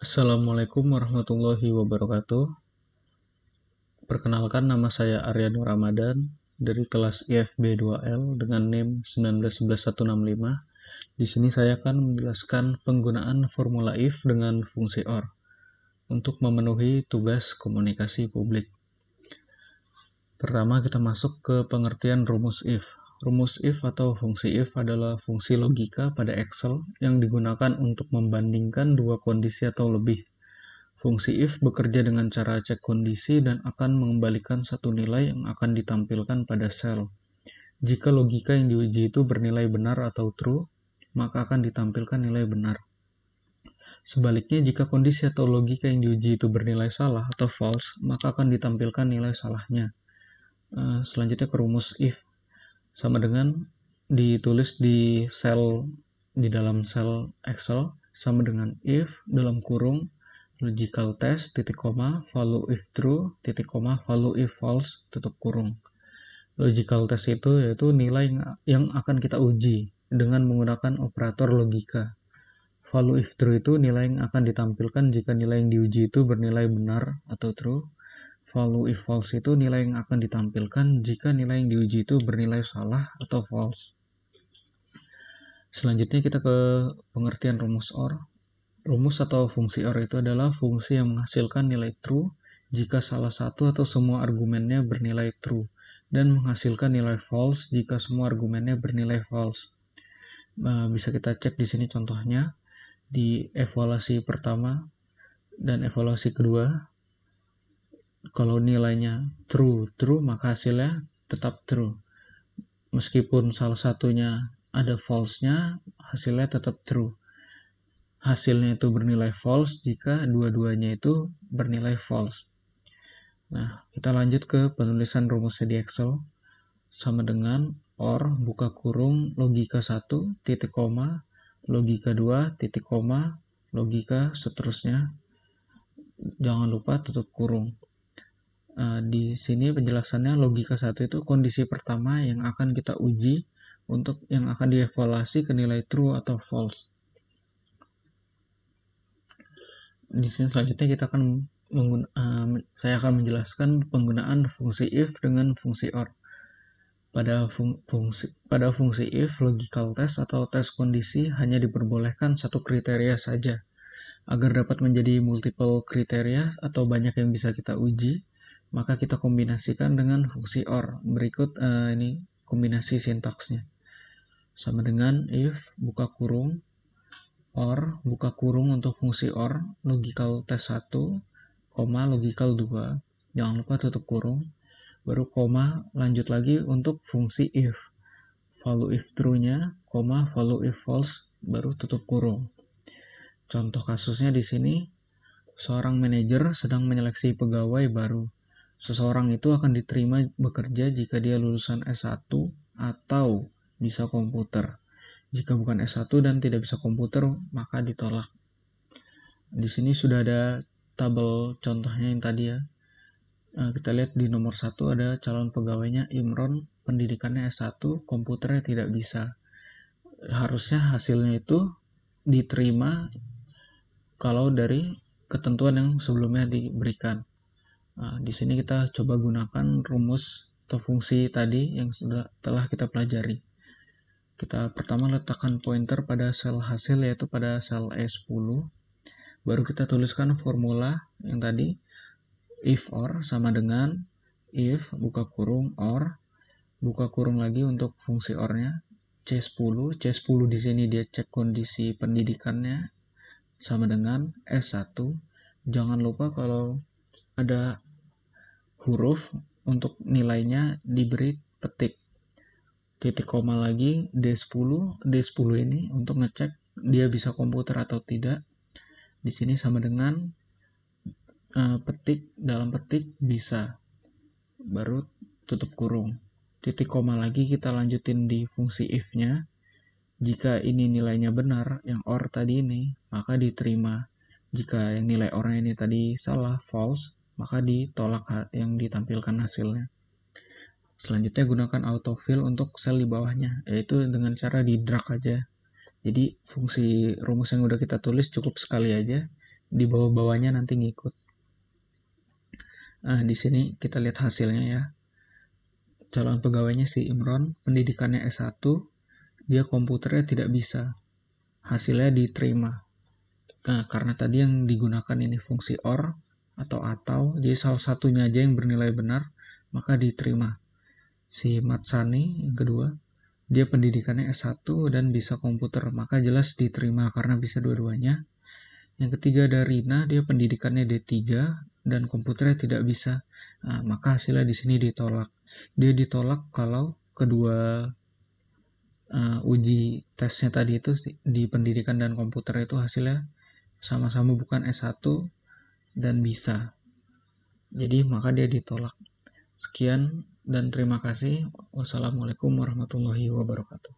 Assalamualaikum warahmatullahi wabarakatuh. Perkenalkan, nama saya Arya Nur Ramadan dari kelas IFB 2L dengan NIM 1911165. Di sini saya akan menjelaskan penggunaan formula if dengan fungsi or untuk memenuhi tugas komunikasi publik. Pertama, kita masuk ke pengertian rumus if. Rumus if atau fungsi if adalah fungsi logika pada Excel yang digunakan untuk membandingkan dua kondisi atau lebih. Fungsi if bekerja dengan cara cek kondisi dan akan mengembalikan satu nilai yang akan ditampilkan pada sel. Jika logika yang diuji itu bernilai benar atau true, maka akan ditampilkan nilai benar. Sebaliknya, jika kondisi atau logika yang diuji itu bernilai salah atau false, maka akan ditampilkan nilai salahnya. Selanjutnya ke rumus if. Sama dengan ditulis di dalam sel Excel, sama dengan if dalam kurung logical test titik koma value if true titik koma value if false tutup kurung. Logical test itu yaitu nilai yang akan kita uji dengan menggunakan operator logika. Value if true itu nilai yang akan ditampilkan jika nilai yang diuji itu bernilai benar atau true. Value if false itu nilai yang akan ditampilkan jika nilai yang diuji itu bernilai salah atau false. Selanjutnya kita ke pengertian rumus or. Rumus atau fungsi or itu adalah fungsi yang menghasilkan nilai true jika salah satu atau semua argumennya bernilai true dan menghasilkan nilai false jika semua argumennya bernilai false. Bisa kita cek di sini contohnya di evaluasi pertama dan evaluasi kedua. Kalau nilainya true maka hasilnya tetap true. Meskipun salah satunya ada false-nya, hasilnya tetap true. Hasilnya itu bernilai false jika dua-duanya itu bernilai false. Nah, kita lanjut ke penulisan rumusnya di Excel. Sama dengan or buka kurung logika 1 titik koma logika 2 titik koma logika seterusnya. Jangan lupa tutup kurung. Di sini penjelasannya logika 1 itu kondisi pertama yang akan kita uji untuk yang akan dievaluasi ke nilai true atau false. Di sini selanjutnya kita akan saya akan menjelaskan penggunaan fungsi if dengan fungsi or. Pada fungsi if, logical test atau tes kondisi hanya diperbolehkan satu kriteria saja. Agar dapat menjadi multiple kriteria atau banyak yang bisa kita uji, maka kita kombinasikan dengan fungsi or. Berikut ini kombinasi sintaksnya. Sama dengan if buka kurung or buka kurung untuk fungsi or logical test 1, logical 2, jangan lupa tutup kurung, baru koma lanjut lagi untuk fungsi if, value if true-nya, value if false, baru tutup kurung. Contoh kasusnya di sini, seorang manajer sedang menyeleksi pegawai baru. Seseorang itu akan diterima bekerja jika dia lulusan S1 atau bisa komputer. Jika bukan S1 dan tidak bisa komputer, maka ditolak. Di sini sudah ada tabel contohnya yang tadi ya. Kita lihat di nomor 1 ada calon pegawainya Imron, pendidikannya S1, komputernya tidak bisa. Harusnya hasilnya itu diterima kalau dari ketentuan yang sebelumnya diberikan. Di sini kita coba gunakan rumus atau fungsi tadi yang telah kita pelajari. Kita pertama letakkan pointer pada sel hasil yaitu pada sel E10. Baru kita tuliskan formula yang tadi. If or sama dengan if buka kurung or buka kurung lagi untuk fungsi or-nya C10. C10 di sini dia cek kondisi pendidikannya sama dengan S1. Jangan lupa kalau ada huruf untuk nilainya diberi petik. Titik koma lagi D10 ini untuk ngecek dia bisa komputer atau tidak. Di sini sama dengan petik dalam petik bisa, baru tutup kurung. Titik koma lagi kita lanjutin di fungsi if-nya. Jika ini nilainya benar yang or tadi ini, maka diterima. Jika yang nilai or-nya ini tadi salah, false, maka ditolak yang ditampilkan hasilnya. Selanjutnya gunakan autofill untuk sel di bawahnya, yaitu dengan cara di drag aja. Jadi fungsi rumus yang udah kita tulis cukup sekali aja, di bawah-bawahnya nanti ngikut. Nah, di sini kita lihat hasilnya ya. Calon pegawainya si Imron, pendidikannya S1, dia komputernya tidak bisa. Hasilnya diterima. Nah, karena tadi yang digunakan ini fungsi OR atau, jadi salah satunya aja yang bernilai benar, maka diterima. Si Matsani yang kedua, dia pendidikannya S1 dan bisa komputer, maka jelas diterima karena bisa dua-duanya. Yang ketiga ada Rina, dia pendidikannya D3 dan komputernya tidak bisa. Nah, maka hasilnya di sini ditolak. Dia ditolak kalau kedua uji tesnya tadi itu di pendidikan dan komputer itu hasilnya sama-sama bukan S1 dan bisa. Jadi maka dia ditolak. Sekian dan terima kasih. Wassalamualaikum warahmatullahi wabarakatuh.